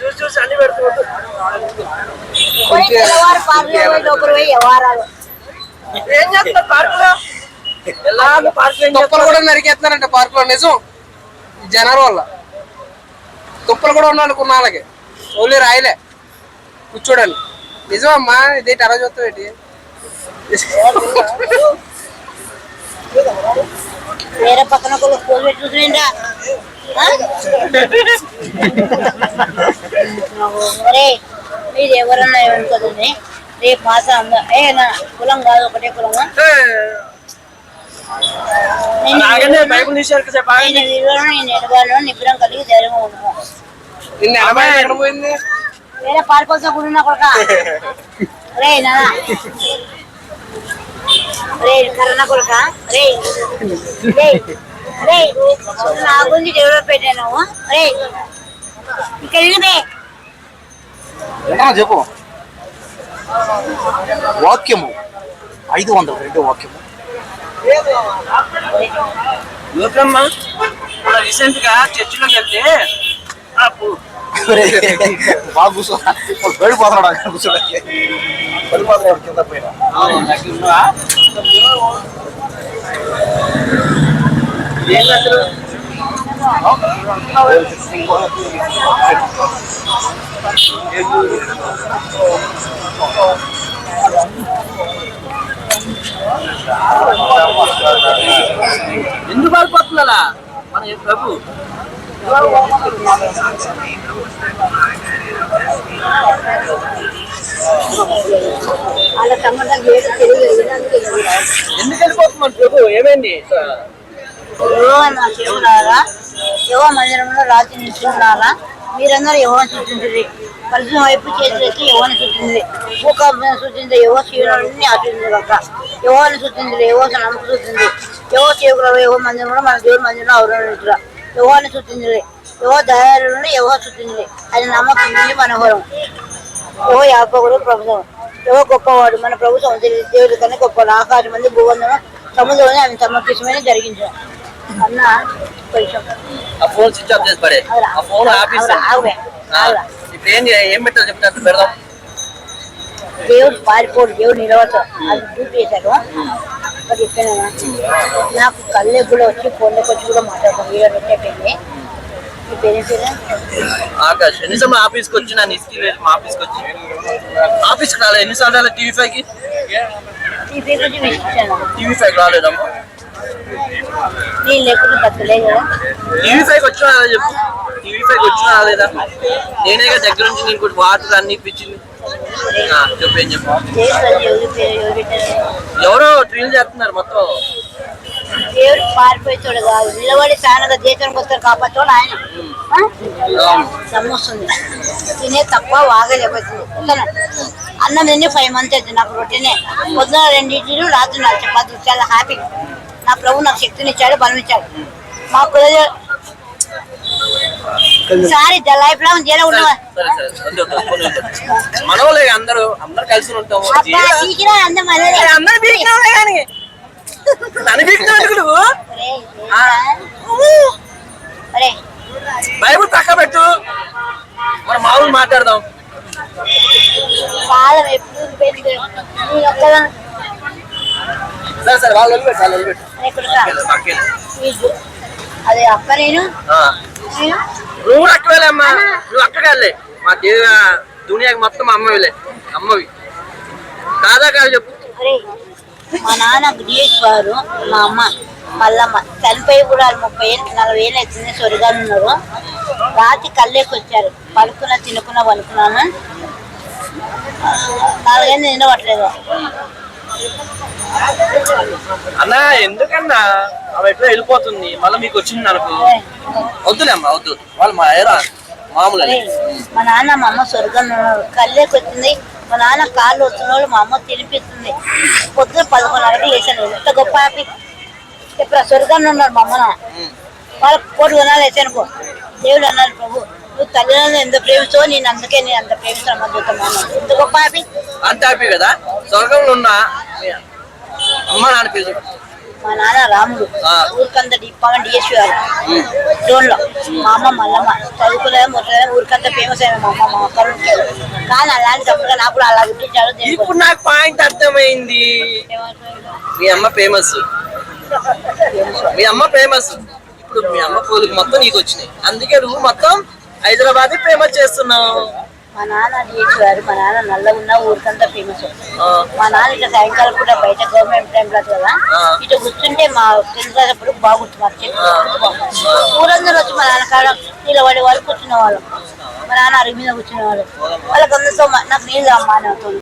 చూసి చూసి అన్ని పెడుతుంటారు. ఏం చేస్తారు పార్కులో? తుప్పలు కూడా నరికేస్తున్నారంట పార్కులో. నిజం, జనాల వల్ల తుప్పలు కూడా ఉన్నాయనుకున్న వాళ్ళకి ఓన్లీ రాయలే కూర్చోడానికి. నిజం అమ్మా, ఇదేంటి అలా చూస్తావు ఏంటి? వేరే పక్కన స్కూల్ పెట్టుకుంటా మీరు ఎవరన్నా ఏమనుకోదండి. రేపు మాసం కులం కాదు, ఒకటే కులము. నేను ఎడగాను నిబ్బరం కలిగి ధైర్యంగా ఉన్నాను. వేరే పారిపోతా కూడా కొడక రే నాన్న, రే కరోనా కొడక రే రే నా గురించి డెవలప్ పెట్టాను. రే ఇక్కడ చెప్పు. వాక్యము 502 వాక్యము. రీసెంట్ గా చర్చిలోకి వెళ్తే బాగా కూర్చో, వెళ్ళిపోతున్నాడు కూర్చోడానికి. వెళ్ళిపోతున్నాడు కింద పైన. ఎందుకు పారిపోతుందా మన ప్రభు? ఎందుకు వెళ్ళిపోతున్నాను ప్రభు? ఏమైంది? యెహోవా మందిరంలో రాత్రి నిల్చున్నారా? మీరందరూ యెహోవాను స్తుతించుడి. పరిశుద్ధ వైపు చేతులెత్తి యెహోవాను స్తుతించుడి. భూకంపం సూచించే యెహోవా శివుని ఆచరించు కాక. యెహోవాను స్తుతించుడి, యెహోవా నమ్మకం స్తుతించుడి. యెహోవా చేకుల యెహోవా మందిరంలో మన దేవుడి మందిరంలో అవరోధించురా. యెహోవాను స్తుతించుడి, యెహోవా దయాళుడు, యెహోవా స్తుతించుడి. ఆయన నమ్మకం నుండి మనోహరం. యెహోవా యాకోబు ప్రభుత్వం. యెహోవా గొప్పవాడు, మన ప్రభు సముద్ర దేవుడి కన్నా గొప్పవాడు. ఆకాశం మంది భూవందనం సముద్రంలో ఆయన సమర్పించమని జరిగించారు అన్న. ఫోన్ స్విచ్ ఆఫ్ చేసి పడే. ఆ ఫోన్ ఆఫీస్ ఇప్పుడు ఏం పెట్టాలి చెప్తాను పెడదాం. దేవుడు పారిపోడు, దేవుడు నిలవతాడు. అది డ్యూటీ చేశారు. మరి చెప్పాను నాకు కళ్ళకి కూడా వచ్చి ఫోన్లోకి వచ్చి కూడా మాట్లాడతాను. వీడియో పెట్టేపోయింది. మీ పేరెంట్స్ ఆకాష్ ఎన్నిసార్లు ఆఫీస్కి వచ్చి నన్ను ఇస్కి లేదు. మా ఆఫీస్కి వచ్చి ఆఫీస్కి రాలేదు. ఎన్నిసార్లు రాలేదు? టీవీ5కి రాలేదమ్మా. నేను లేకుండా తప్పలేదు కదా. టీవీ5కి వచ్చినా చెప్పు. టీవీ5కి వచ్చినా రాలేదా? నేనే దగ్గర నుంచి నీకు వాటర్ అన్ని ఇప్పించింది. చెప్పేం చెప్పు. ఎవరో డ్రిల్ చేస్తున్నారు మొత్తం. దేవుడు పారిపోయేతోడు కాదు, నిలబడి తానగా దేశానికి వస్తారు కాపాడు ఆయన. నమ్మొస్తుంది తినే తప్ప వాగలేకపోతుంది. అన్నం తిని 5 months అవుతుంది. నాకు రొట్టెనే పొద్దున 2 ఇడ్లీలు, రాత్రి 4 చపాతీలు. చాలా హ్యాపీ. నా ప్రభు నాకు శక్తిని ఇచ్చాడు, బలం ఇచ్చాడు. మా కుల సారీ లైఫ్ లాంగ్ జైలు ఉన్నవా మనోలే. అందరూ కలిసి ఉంటాము. బైబుల్ పక్క పెట్టు, మనం మామూలు మాట్లాడదాం. సరే సరే వాళ్ళు వదిలిపెట్టు. అదే అక్క నేను నువ్వు అక్క వెళ్ళమ్మా. నువ్వు అక్కడికి వెళ్ళే. మా దునియాకి మొత్తం అమ్మవిలే. అమ్మవి కాదా కాదు చెప్పు. మా నాన్న డిఎస్ వారు, మా అమ్మ మల్లమ్మ చనిపోయి కూడా 30-40 ఏళ్ళు అవుతుంది. స్వర్గాలు ఉన్నారు. రాత్రి కళ్ళేకి వచ్చారు. పడుకున్నా తినుకున్నా పడుకున్నాను. 4 ఏళ్ళు నిలబట్టలేదు. అన్నా ఎందుకన్నా ఆమె ఎట్లా వెళ్ళిపోతుంది? మళ్ళీ మీకు వచ్చింది అనుకో. వద్దులే అమ్మా, వద్దు. వాళ్ళు మా మామూలు. మా నాన్న మా అమ్మ స్వర్గంలో ఉన్నారు. కళ్ళేకి వచ్చింది. మా నాన్న కాళ్ళు వస్తున్న వాళ్ళు మా అమ్మ తినిపిస్తుంది. పొద్దున 11:30కి వేసాను. ఎంత గొప్ప హ్యాపీ. ఇప్పుడు స్వర్గంలో ఉన్నారు మా అమ్మ. వాళ్ళకి 1 కోటి కొనాలి వేసానుకో. దేవుడు అన్నారు, ప్రభు నువ్వు తల్లిదండ్రులు ఎంత ప్రేమిస్తావో నేను అందుకే నేను అంత ప్రేమిస్తాను. ఎంత గొప్ప హ్యాపీ. అంత హ్యాపీ కదా. స్వర్గంలో ఉన్న అమ్మ నాన్న పేరు మా నాన్న రాముడు ఆ. ఊరికంత పవన్ డిఎస్పీ గారు జోన్ లో. మా అమ్మ మల్లమ్మ చదువుకునే మొత్తం ఊరికంత ఫేమస్ అయిన మా అమ్మ మా అక్కలు కానీ అలాంటి తప్పుగా నాకు కూడా అలా గుర్తించారు. ఇప్పుడు నాకు పాయింట్ అర్థమైంది. మీ అమ్మ ఫేమస్, మీ అమ్మ ఫేమస్. ఇప్పుడు మీ అమ్మ పోలికి మొత్తం నీకు వచ్చినాయి, అందుకే నువ్వు మొత్తం హైదరాబాద్ ఫేమస్ చేస్తున్నావు. మా నాన్న డిఎస్పీ గారు, మా నాన్న నల్లగున్న ఊరికంతా ఫేమస్. ఆ, మా నాన్న ఇట్లా సాయంకాలం పూట బయట గవర్నమెంట్ టైం కాదు కదా, ఆ. ఇట్లా కూర్చుంటే మా తెలిసినప్పుడు బాగుంటుంది మాకు ఊరందరూ వచ్చి మా నాన్న కాడ నిలబడే వాళ్ళు కూర్చునే వాళ్ళు. మా నాన్న అరుగు మీద కూర్చునే వాళ్ళు. వాళ్ళకి అందరితో నాకు నీళ్ళు అమ్మా అని అవుతుంది.